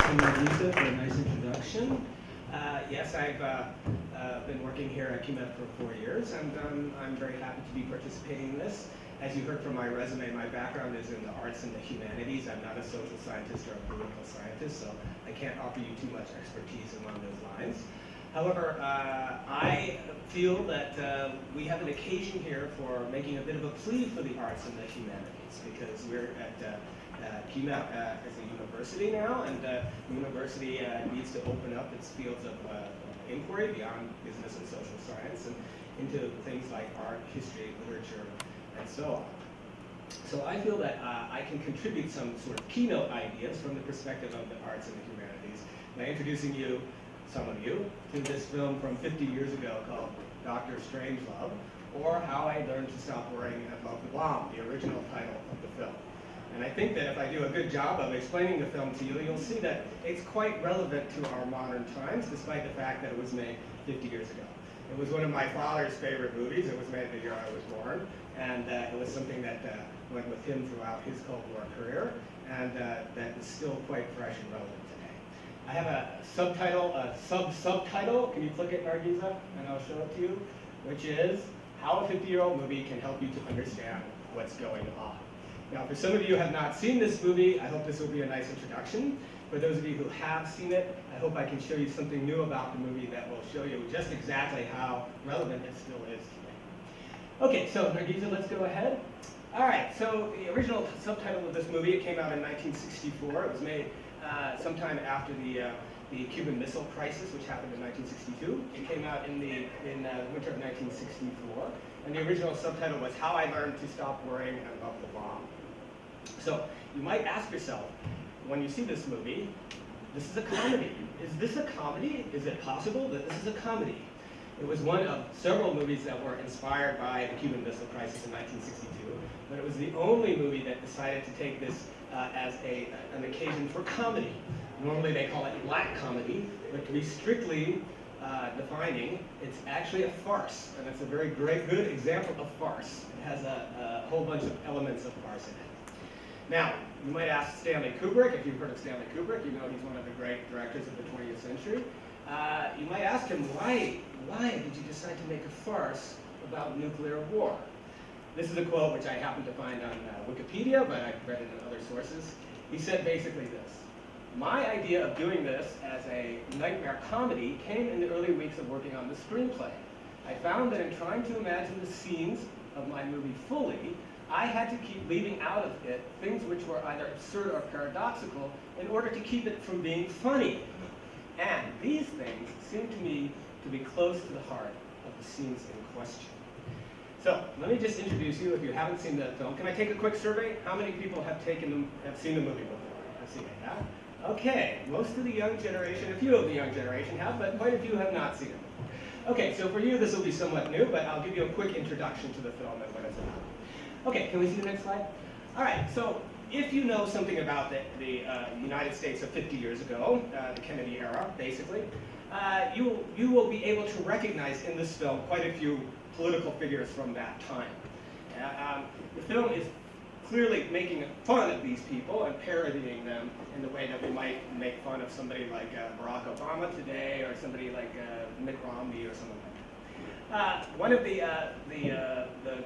to Marisa for a nice introduction. Yes, I've been working here at KIMEP for 4 years, and I'm very happy to be participating in this. As you heard from my resume, my background is in the arts and the humanities. I'm not a social scientist or a political scientist, so I can't offer you too much expertise along those lines. However, I feel that we have an occasion here for making a bit of a plea for the arts and the humanities, because we're at KIMEP as a university now, and the university needs to open up its fields of inquiry beyond business and social science and into things like art, history, literature, and so on. So I feel that I can contribute some sort of keynote ideas from the perspective of the arts and the humanities by introducing you, some of you, to this film from 50 years ago called Dr. Strangelove, or How I Learned to Stop Worrying About the Bomb, the original title of the film. And I think that if I do a good job of explaining the film to you, you'll see that it's quite relevant to our modern times, despite the fact that it was made 50 years ago. It was one of my father's favorite movies. It was made the year I was born, and it was something that went with him throughout his Cold War career, and that is still quite fresh and relevant today. I have a subtitle, subtitle. Can you click it, Nargiza? And I'll show it to you, which is How a 50-Year-Old Movie Can Help You to Understand What's Going On. Now, for some of you who have not seen this movie, I hope this will be a nice introduction. For those of you who have seen it, I hope I can show you something new about the movie that will show you just exactly how relevant it still is today. Okay, so Nargiza, let's go ahead. All right, so the original subtitle of this movie, it came out in 1964. It was made sometime after the Cuban Missile Crisis, which happened in 1962. It came out in the winter of 1964. And the original subtitle was How I Learned to Stop Worrying About the Bomb. So you might ask yourself, when you see this movie, this is a comedy. Is this a comedy? Is it possible that this is a comedy? It was one of several movies that were inspired by the Cuban Missile Crisis in 1962, but it was the only movie that decided to take this as an occasion for comedy. Normally they call it black comedy, but to be strictly defining, it's actually a farce, and it's a very good example of farce. It has a whole bunch of elements of farce in it. Now, you might ask Stanley Kubrick, if you've heard of Stanley Kubrick, you know he's one of the great directors of the 20th century. You might ask him, why did you decide to make a farce about nuclear war? This is a quote which I happened to find on Wikipedia, but I've read it in other sources. He said basically this: my idea of doing this as a nightmare comedy came in the early weeks of working on the screenplay. I found that in trying to imagine the scenes of my movie fully, I had to keep leaving out of it things which were either absurd or paradoxical in order to keep it from being funny. And these things seem to me to be close to the heart of the scenes in question. So let me just introduce you if you haven't seen the film. Can I take a quick survey? How many people have seen the movie before? I've seen it, yeah? Okay, most of the young generation, a few of the young generation have, but quite a few have not seen it. Okay, so for you this will be somewhat new, but I'll give you a quick introduction to the film and what it's about. Okay, can we see the next slide? All right, so if you know something about the United States of 50 years ago, the Kennedy era, basically, you will be able to recognize in this film quite a few political figures from that time. The film is clearly making fun of these people and parodying them in the way that we might make fun of somebody like Barack Obama today, or somebody like Mitt Romney or someone like that. One of the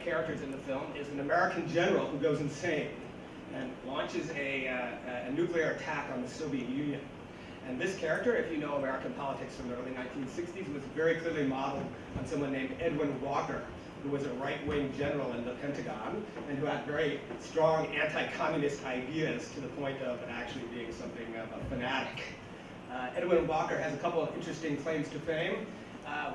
characters in the film is an American general who goes insane and launches a nuclear attack on the Soviet Union. And this character, if you know American politics from the early 1960s, was very clearly modeled on someone named Edwin Walker, who was a right-wing general in the Pentagon and who had very strong anti-communist ideas to the point of actually being something of a fanatic. Edwin Walker has a couple of interesting claims to fame.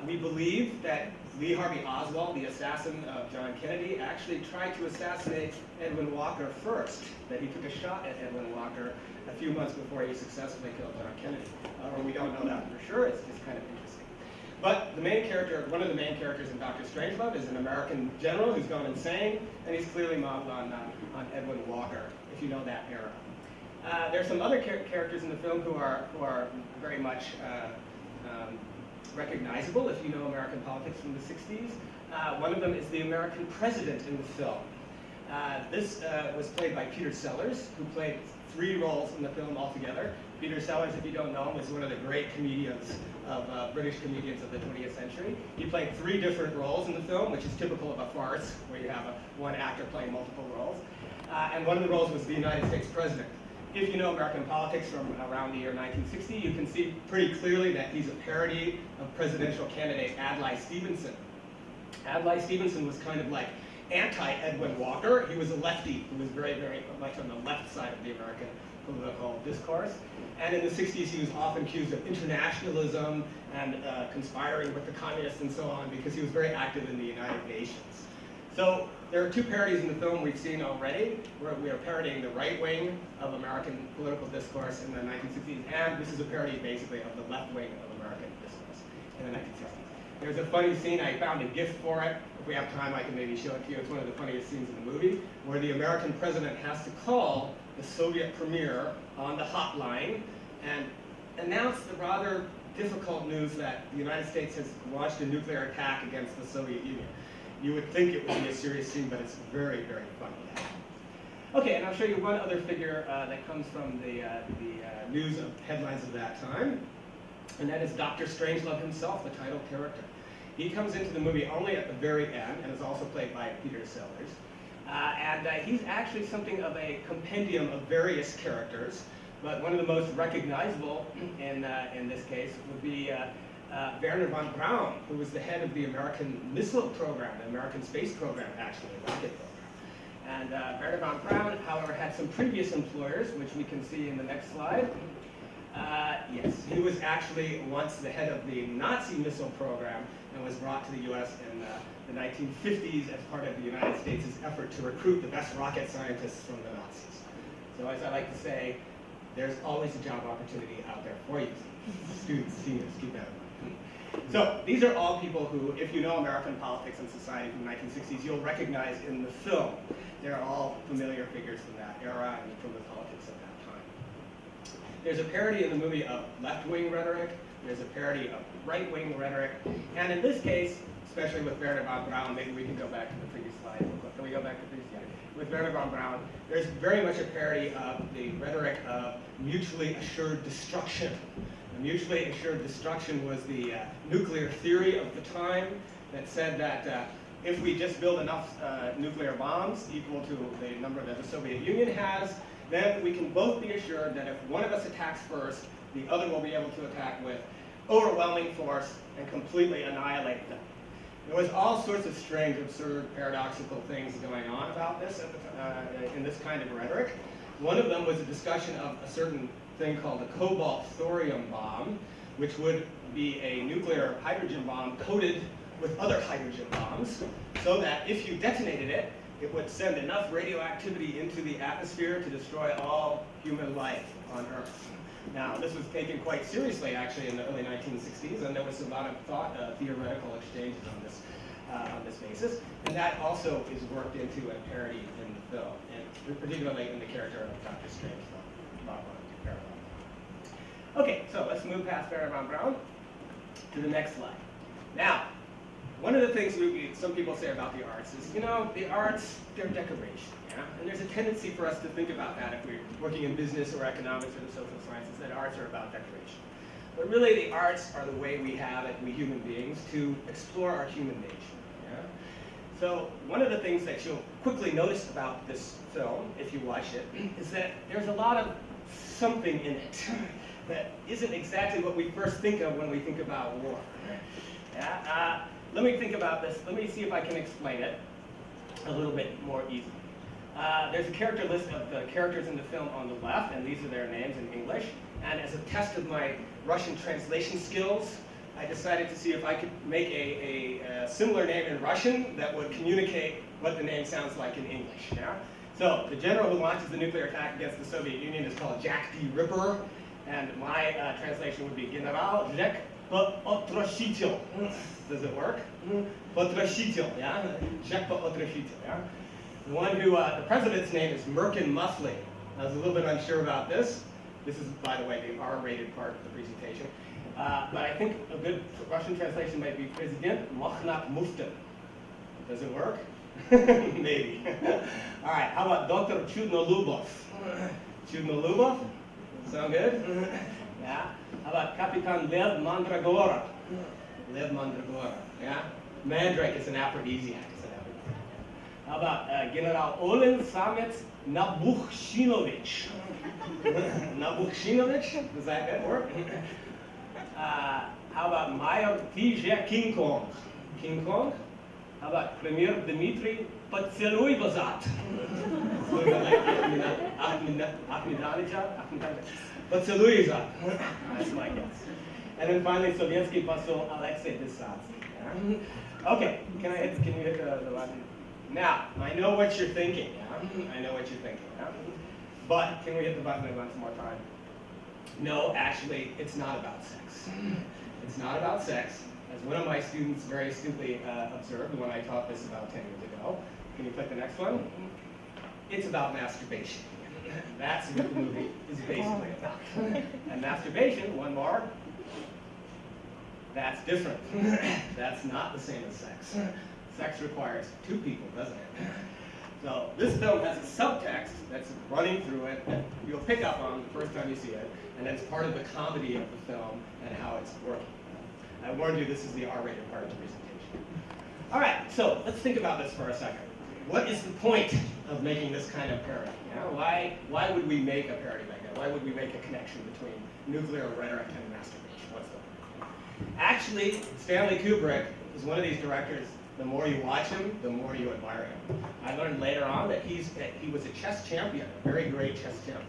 We believe that Lee Harvey Oswald, the assassin of John Kennedy, actually tried to assassinate Edwin Walker first, that he took a shot at Edwin Walker a few months before he successfully killed John Kennedy. Or we don't know that for sure, it's just kind of interesting. But the main character, one of the main characters in Dr. Strangelove is an American general who's gone insane, and he's clearly modeled on Edwin Walker, if you know that era. There are some other characters in the film who are very much recognizable if you know American politics from the 60s. One of them is the American president in the film. This was played by Peter Sellers, who played 3 roles in the film altogether. Peter Sellers, if you don't know him, was one of the great comedians of British comedians of the 20th century. He played 3 different roles in the film, which is typical of a farce, where you have one actor playing multiple roles. And one of the roles was the United States president. If you know American politics from around the year 1960, you can see pretty clearly that he's a parody of presidential candidate Adlai Stevenson. Adlai Stevenson was kind of like anti-Edwin Walker. He was a lefty who was very, very much on the left side of the American political discourse. And in the 60s, he was often accused of internationalism and conspiring with the communists and so on, because he was very active in the United Nations. So there are 2 parodies in the film we've seen already, where we are parodying the right wing of American political discourse in the 1960s, and this is a parody basically of the left wing of American discourse in the 1960s. There's a funny scene, I found a GIF for it. If we have time, I can maybe show it to you. It's one of the funniest scenes in the movie, where the American president has to call the Soviet premier on the hotline and announce the rather difficult news that the United States has launched a nuclear attack against the Soviet Union. You would think it would be a serious scene, but it's very, very funny. Okay, and I'll show you one other figure that comes from the news of headlines of that time, and that is Dr. Strangelove himself, the title character. He comes into the movie only at the very end, and is also played by Peter Sellers. He's actually something of a compendium of various characters, but one of the most recognizable in this case would be Wernher von Braun, who was the head of the American missile program, the American space program, actually, the rocket program. And Wernher von Braun, however, had some previous employers, which we can see in the next slide. Yes, he was actually once the head of the Nazi missile program and was brought to the U.S. in the 1950s as part of the United States' effort to recruit the best rocket scientists from the Nazis. So as I like to say, there's always a job opportunity out there for you. Students, seniors, keep that in mind. So these are all people who, if you know American politics and society from the 1960s, you'll recognize in the film. They're all familiar figures from that era and from the politics of that time. There's a parody in the movie of left-wing rhetoric. There's a parody of right-wing rhetoric. And in this case, especially with Wernher von Braun, maybe we can go back to the previous slide. Can we go back to the previous slide? With Wernher von Braun, there's very much a parody of the rhetoric of mutually assured destruction. The mutually assured destruction was the nuclear theory of the time that said that if we just build enough nuclear bombs equal to the number that the Soviet Union has, then we can both be assured that if one of us attacks first, the other will be able to attack with overwhelming force and completely annihilate them. There was all sorts of strange, absurd, paradoxical things going on about this in this kind of rhetoric. One of them was a discussion of a certain thing called the cobalt-thorium bomb, which would be a nuclear hydrogen bomb coated with other hydrogen bombs, so that if you detonated it, it would send enough radioactivity into the atmosphere to destroy all human life on Earth. Now, this was taken quite seriously, actually, in the early 1960s, and there was a lot of thought, theoretical exchanges on this basis. And that also is worked into and parodied in the film, and particularly in the character of Dr. Strangelove. Okay, so let's move past Wernher von Braun to the next slide. Now, one of the things some people say about the arts is, you know, the arts, they're decoration, yeah? And there's a tendency for us to think about that if we're working in business or economics or the social sciences, that arts are about decoration. But really, the arts are the way we have it, we human beings, to explore our human nature, yeah? So one of the things that you'll quickly notice about this film, if you watch it, is that there's a lot of something in it that isn't exactly what we first think of when we think about war. Yeah? Let me think about this. Let me see if I can explain it a little bit more easily. There's a character list of the characters in the film on the left, and these are their names in English. And as a test of my Russian translation skills, I decided to see if I could make a similar name in Russian that would communicate what the name sounds like in English. Yeah? So the general who launches the nuclear attack against the Soviet Union is called Jack D. Ripper, and my translation would be General Zhek Potrashitelь. Does it work? Potrashitelь, yeah? Zhek Potrashitelь, yeah? The one who, the president's name is Merkin Muffley. I was a little bit unsure about this. This is, by the way, the R-rated part of the presentation. But I think a good Russian translation might be President Mokhnat Muftin. Does it work? Maybe. All right, how about Dr. Chudnoloubov? Chudnoloubov? Sound good? Yeah. How about Kapitan Lev Mandragora? Lev Mandragora. Yeah. Mandrake is an aphrodisiac. How about General Olen Samets Nabuchshinovich? Nabuchshinovich? Does that work? How about Mayor T.J. King Kong? King Kong? How about Premier Dmitry Potselyvazat? Potselyvazat. That's my guess. And then finally, Sovietsky Posol Alexei Desatsky. Okay, can you hit the button? Now, I know what you're thinking. Yeah? I know what you're thinking. Yeah? But can we hit the button once more time? No, actually, it's not about sex. It's not about sex. As one of my students very astutely observed when I taught this about 10 years ago. Can you click the next one? It's about masturbation. That's what the movie is basically about. And masturbation, one more, that's different. That's not the same as sex. Sex requires two people, doesn't it? So this film has a subtext that's running through it that you'll pick up on the first time you see it, and that's part of the comedy of the film and how it's working. I warned you this is the R-rated part of the presentation. All right, so let's think about this for a second. What is the point of making this kind of parody? You know, why would we make a parody like that? Why would we make a connection between nuclear rhetoric and masturbation? What's the point? Actually, Stanley Kubrick is one of these directors. The more you watch him, the more you admire him. I learned later on that he was a chess champion, a very great chess champion,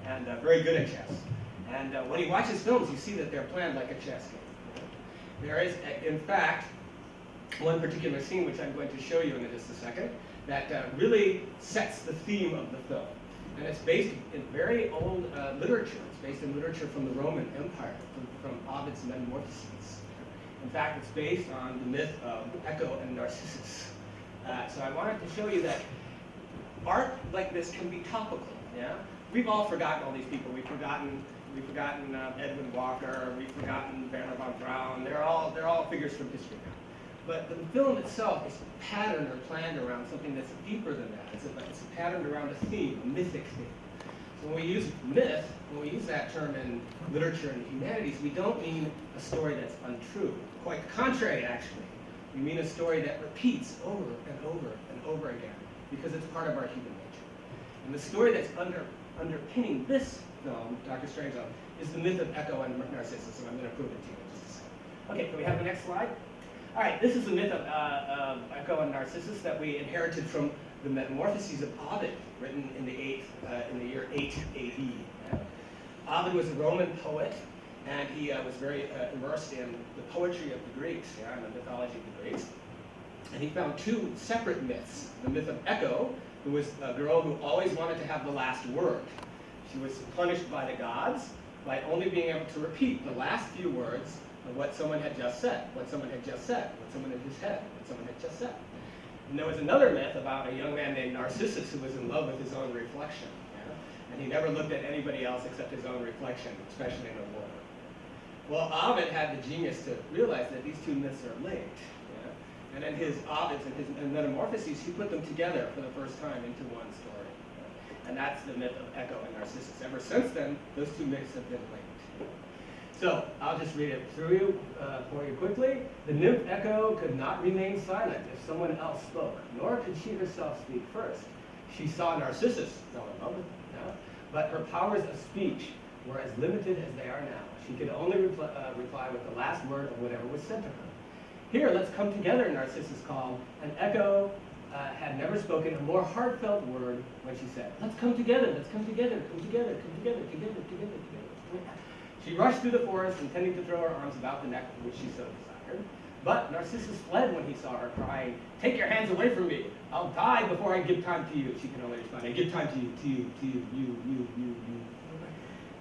yeah, and very good at chess. And when you watch his films, you see that they're planned like a chess game. There is, in fact, one particular scene, which I'm going to show you in just a second, that really sets the theme of the film. And it's based in very old literature. It's based in literature from the Roman Empire, from Ovid's Metamorphoses. In fact, it's based on the myth of Echo and Narcissus. So I wanted to show you that art like this can be topical. Yeah, we've all forgotten all these people. We've forgotten Edwin Walker. We've forgotten Werner von Braun. They're all figures from history now. But the film itself is patterned or planned around something that's deeper than that. It's patterned around a theme, a mythic theme. So when we use myth, when we use that term in literature and humanities, we don't mean a story that's untrue. Quite the contrary, actually. We mean a story that repeats over and over and over again because it's part of our human nature. And the story that's underpinning this film, Dr. Strangelove, is the myth of Echo and Narcissus, and I'm going to prove it to you in just a second. Okay, can we have the next slide? All right, this is the myth of Echo and Narcissus that we inherited from the Metamorphoses of Ovid, written in the year 8 AD. Ovid was a Roman poet, and he was very immersed in the poetry of the Greeks, and the mythology of the Greeks. And he found two separate myths. The myth of Echo, who was a girl who always wanted to have the last word. She was punished by the gods by only being able to repeat the last few words of what someone had just said, what someone had just said, what someone had just said, what someone had just said. And there was another myth about a young man named Narcissus who was in love with his own reflection. Yeah? And he never looked at anybody else except his own reflection, especially in the water. Well, Ovid had the genius to realize that these two myths are linked. Yeah? And in his Ovids and his Metamorphoses, he put them together for the first time into one story. Yeah? And that's the myth of Echo and Narcissus. Ever since then, those two myths have been linked. So I'll just read it through you for you quickly. The nymph Echo could not remain silent if someone else spoke, nor could she herself speak first. She saw Narcissus, fell in love with him, yeah? But her powers of speech were as limited as they are now. She could only reply with the last word of whatever was said to her. Here, let's come together, Narcissus called, and Echo had never spoken a more heartfelt word when she said, let's come together, let's come together, come together, come together, together, together, together. She rushed through the forest, intending to throw her arms about the neck which she so desired. But Narcissus fled when he saw her, crying, take your hands away from me. I'll die before I give time to you. She can only respond, I give time to you, you.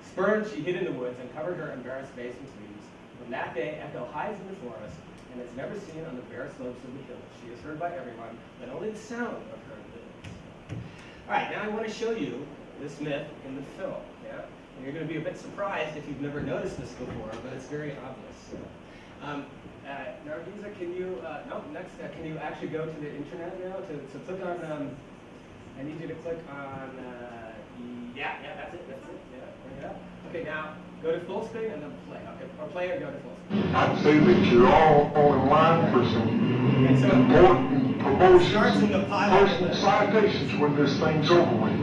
Spurned, she hid in the woods and covered her embarrassed face with leaves. From that day, Echo hides in the forest and is never seen on the bare slopes of the hills. She is heard by everyone, but only the sound of her lives. All right, now I want to show you this myth in the film. Yeah? And you're going to be a bit surprised if you've never noticed this before, but it's very obvious. Nargisa, can you, can you actually go to the internet now? To click on, I need you to click on Yeah, that's it. Yeah, bring it up. Okay, now go to full screen and then play. Okay, or play or go to full screen. I'd say that you're all in line for some important promotions and personal citations when this thing's over with.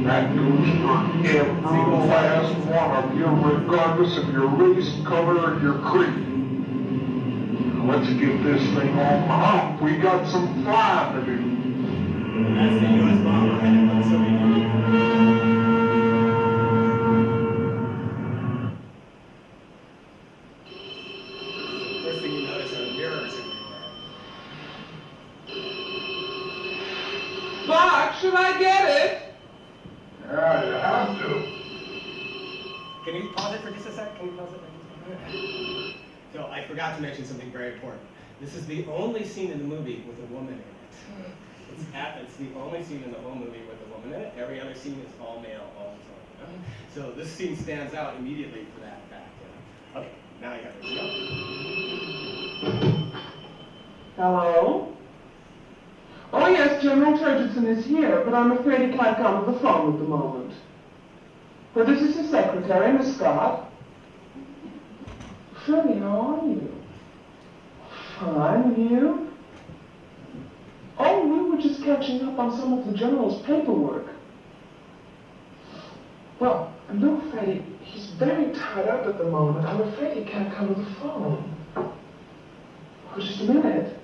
That goes for every last one of you, regardless of your race, color, or your creed. Let's get this thing on the hump. We got some flying to do. That's the U.S. bomber headed for the Soviet Union. First thing you notice are mirrors everywhere. Mark, should I get it? Yeah, you have to. Can you pause it for just a sec? Can you pause it for just a minute? So I forgot to mention something very important. This is the only scene in the movie with a woman in it. It's the only scene in the whole movie with a woman in it. Every other scene is all male all the time. So this scene stands out immediately for that fact. Okay, now I got it. Hello? Oh yes, General Turgidson is here, but I'm afraid he can't come to the phone at the moment. Well, this is his secretary, Miss Scott. Freddie, how are you? Fine, and you? Oh, we were just catching up on some of the General's paperwork. Well, no, Freddie, he's very tied up at the moment. I'm afraid he can't come to the phone. Oh, just a minute.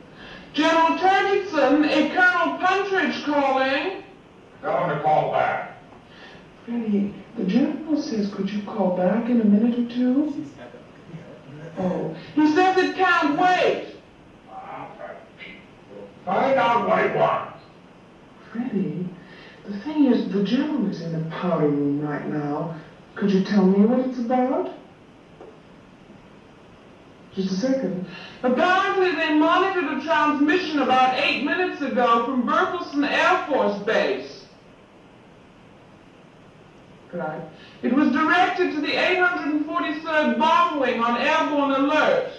General Turgidson, a Colonel Puntridge calling. Tell him to call back. Freddie, the General says could you call back in a minute or two? Oh, he says it can't wait. Find out what he wants. Freddie, the thing is, the General is in the powder room right now. Could you tell me what it's about? Just a second. Apparently they monitored a transmission about 8 minutes ago from Burleson Air Force Base. Right. It was directed to the 843rd Bomb Wing on airborne alert.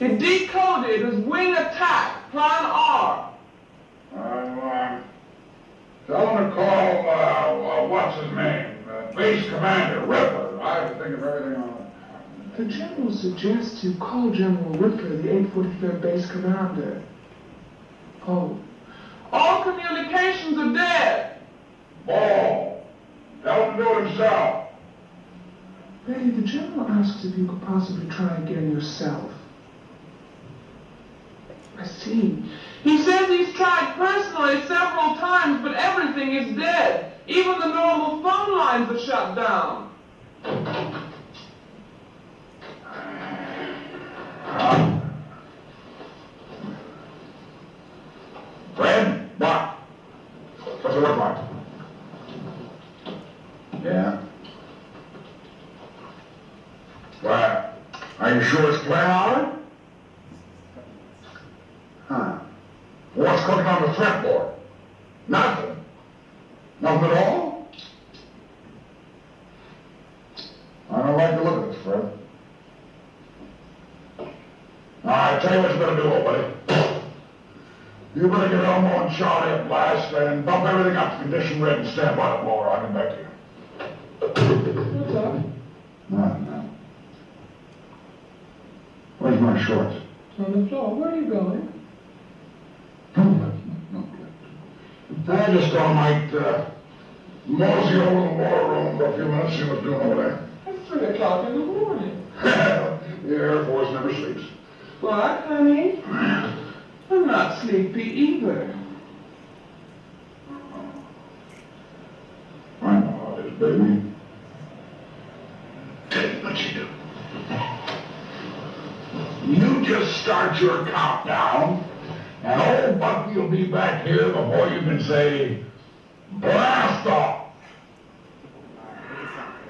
It decoded as wing attack, plan R. Tell him to call, what's his name? Base Commander Reuckert. I have to think of everything on it. The General suggests you call General Reuckert, the 843rd Base Commander. Oh. All communications are dead. Ball. Tell him to do it himself. Betty, the General asks if you could possibly try again yourself. I see. He says he's tried personally several times, but everything is dead. Even the normal phone lines are shut down. Fred, what? What's it look like? Yeah. Well, are you sure it's plan hour? Huh. What's cooking on the fretboard? Nothing. Nothing at all? I don't like the look of this, Fred. I tell you what you better do, old buddy. You better get Elmo and Charlie at last and bump everything up to condition red and stand by the blower. I'll get back to you. What's up? No. Where's my shorts? On the floor. Where are you going? No. I just thought I might mosey over to the war room for a few minutes, see what's doing over there. It's 3 o'clock in the morning. The Air Force never sleeps. What, honey? I'm not sleepy either. I know how it is, baby. Tell you what you do. You just start your countdown, and old Bucky will be back here before you can say, blast off.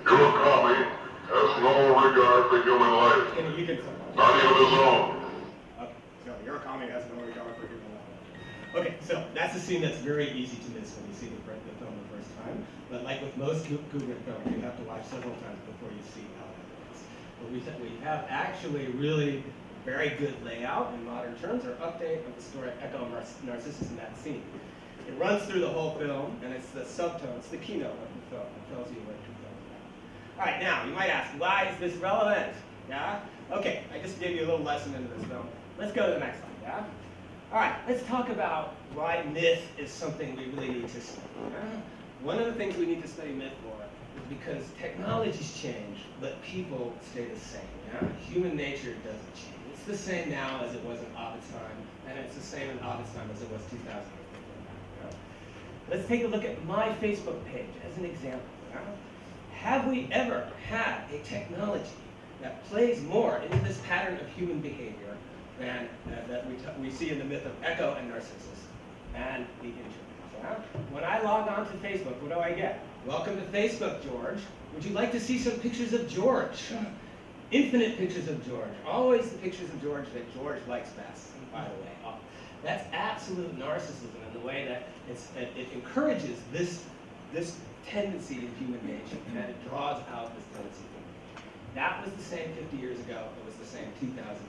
You a commie has no regard for human life. You can Not even his own. Okay, so your comic has no regard for human life. Okay, so that's a scene that's very easy to miss when you see the film the first time. But like with most Kubrick films, you have to watch several times before you see how that works. But we have actually really very good layout in modern terms, or update of the story Echo Narcissus in that scene. It runs through the whole film, and it's the subtone, it's the keynote of the film. It tells you what the film is about. All right, now, you might ask, why is this relevant? Yeah? Okay, I just gave you a little lesson into this film. Let's go to the next slide, yeah? All right, let's talk about why myth is something we really need to study. Yeah? One of the things we need to study myth for is because technologies change, but people stay the same. Yeah? Human nature doesn't change. It's the same now as it was in Ovid's time, and it's the same in Ovid's time as it was 2,000 years ago. Yeah? Let's take a look at my Facebook page as an example. Yeah? Have we ever had a technology that plays more into this pattern of human behavior than that we see in the myth of Echo and Narcissus and the internet? Yeah? When I log on to Facebook, what do I get? Welcome to Facebook, George. Would you like to see some pictures of George? Infinite pictures of George. Always the pictures of George that George likes best, by the way. Oh, that's absolute narcissism in the way that it encourages this tendency in human nature, and it draws out this tendency. That was the same 50 years ago. It was the same 2,000 years ago.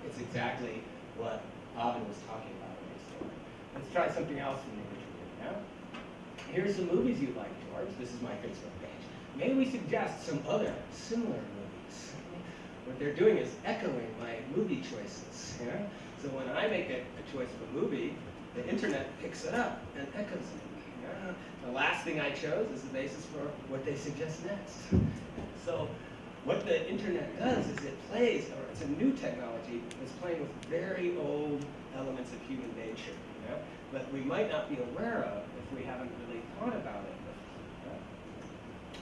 It's exactly what Ovid was talking about in his story. Let's try something else from the interview. Yeah? Here's some movies you like, George. This is my Facebook page. Maybe we suggest some other similar movies. What they're doing is echoing my movie choices. Yeah? So when I make a choice of a movie, the internet picks it up and echoes it. Yeah? The last thing I chose is the basis for what they suggest next. So what the internet does is it plays, or it's a new technology that's playing with very old elements of human nature, you know, that we might not be aware of if we haven't really thought about it.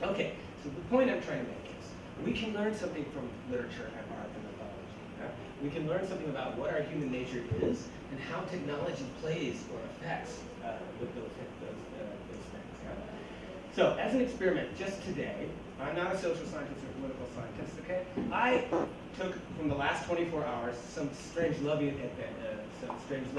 Okay, so the point I'm trying to make is we can learn something from literature and art and mythology. Yeah? We can learn something about what our human nature is and how technology plays or affects with those things. Yeah? So as an experiment, just today, I'm not a social scientist or political scientist, okay? I took from the last 24 hours some Strangelovian examples from the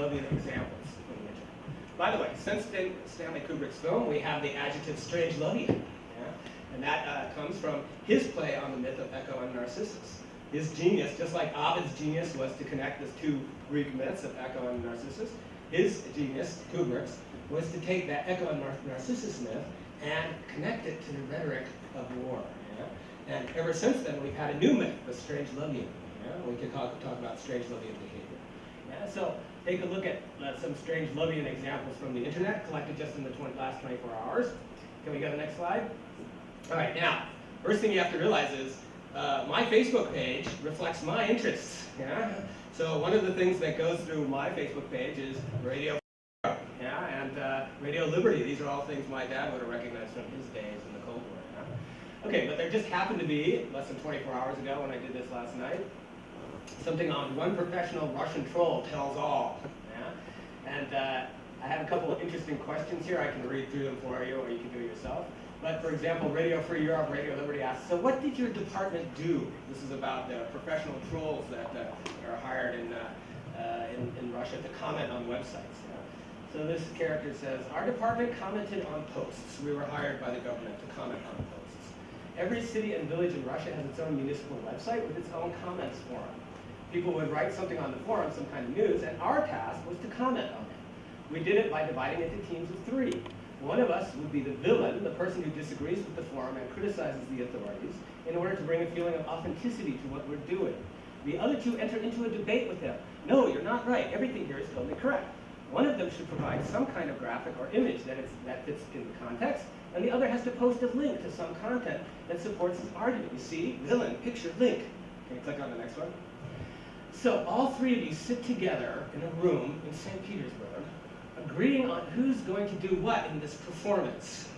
internet. By the way, since Stanley Kubrick's film, we have the adjective Strangelovian, yeah? And that comes from his play on the myth of Echo and Narcissus. His genius, just like Ovid's genius was to connect the two Greek myths of Echo and Narcissus, his genius, Kubrick's, was to take that Echo and Narcissus myth and connect it to the rhetoric of war. Yeah? And ever since then, we've had a new myth, the Strangelovian. Yeah? We can talk about Strangelovian behavior. Yeah? So take a look at some Strangelovian examples from the internet, collected just in the last 24 hours. Can we go to the next slide? All right, now, first thing you have to realize is my Facebook page reflects my interests. Yeah? So one of the things that goes through my Facebook page is Radio and Radio Liberty. These are all things my dad would have recognized from his days in the Cold War. Yeah? Okay, but there just happened to be, less than 24 hours ago when I did this last night, something on One Professional Russian Troll Tells All. Yeah? And I have a couple of interesting questions here. I can read through them for you, or you can do it yourself. But for example, Radio Free Europe, Radio Liberty asks, so what did your department do? This is about the professional trolls that are hired in Russia to comment on websites. So this character says, our department commented on posts. We were hired by the government to comment on posts. Every city and village in Russia has its own municipal website with its own comments forum. People would write something on the forum, some kind of news, and our task was to comment on it. We did it by dividing it into teams of 3. One of us would be the villain, the person who disagrees with the forum and criticizes the authorities, in order to bring a feeling of authenticity to what we're doing. The other 2 enter into a debate with them. No, you're not right. Everything here is totally correct. One of them should provide some kind of graphic or image that fits in the context, and the other has to post a link to some content that supports his argument. You see, villain, picture, link. Can you click on the next one? So all 3 of you sit together in a room in St. Petersburg, agreeing on who's going to do what in this performance.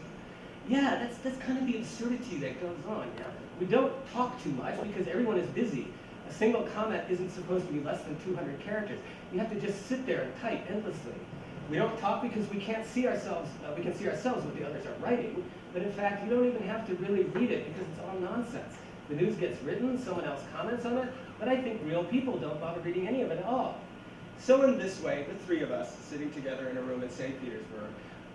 Yeah, that's kind of the absurdity that goes on. Yeah? We don't talk too much because everyone is busy. A single comment isn't supposed to be less than 200 characters. You have to just sit there and type endlessly. We don't talk because we can't see ourselves. We can see ourselves what the others are writing, but in fact, you don't even have to really read it because it's all nonsense. The news gets written, someone else comments on it, but I think real people don't bother reading any of it at all. So in this way, the 3 of us sitting together in a room in St. Petersburg,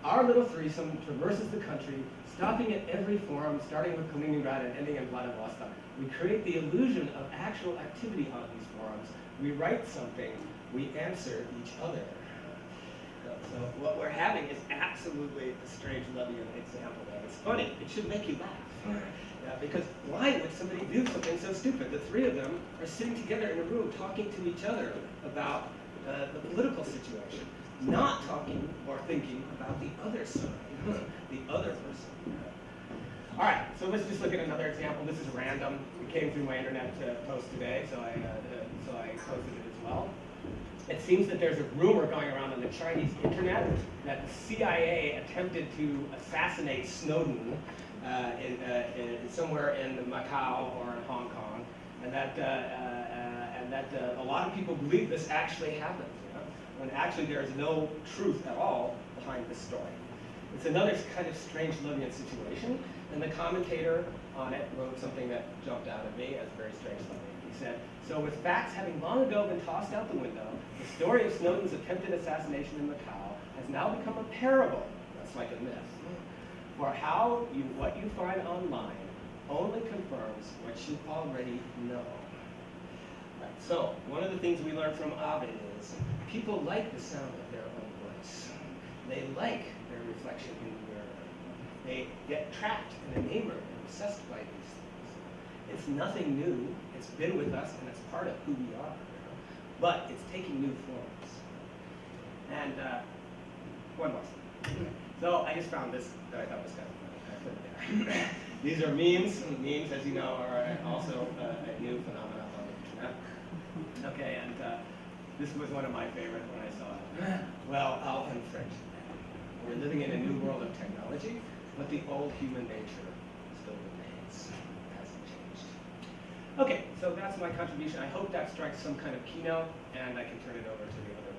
our little threesome traverses the country, stopping at every forum, starting with Leningrad and ending in Vladivostok. We create the illusion of actual activity on these forums. We write something, we answer each other. So what we're having is absolutely a Strangelovian example there. It's funny. It should make you laugh. Yeah, because why would somebody do something so stupid? The three of them are sitting together in a room talking to each other about the political situation, not talking or thinking about the other side, the other person. All right, so let's just look at another example. This is random. It came through my internet post today, so I posted it as well. It seems that there's a rumor going around on the Chinese internet that the CIA attempted to assassinate Snowden somewhere in Macau or in Hong Kong, and that a lot of people believe this actually happened, when actually there is no truth at all behind this story. It's another kind of Strangelovian situation, and the commentator on it wrote something that jumped out at me as very Strangelovian. He said, "So with facts having long ago been tossed out the window, the story of Snowden's attempted assassination in Macau has now become a parable," that's like a myth, "for how what you find online only confirms what you already know." Right, so one of the things we learned from Ovid is people like the sound of their own voice. They like their reflection in the mirror. They get trapped and enamored and obsessed by these things. It's nothing new. It's been with us, and it's part of who we are. But it's taking new forms. And one more. So I just found this that I thought was kind of funny. I put it there. These are memes. Memes, as you know, are also a new phenomenon on the internet. Okay, and this was one of my favorites when I saw it. Well, I'll infringe. We're living in a new world of technology, but the old human nature still remains. It hasn't changed. Okay, so that's my contribution. I hope that strikes some kind of keynote, and I can turn it over to the other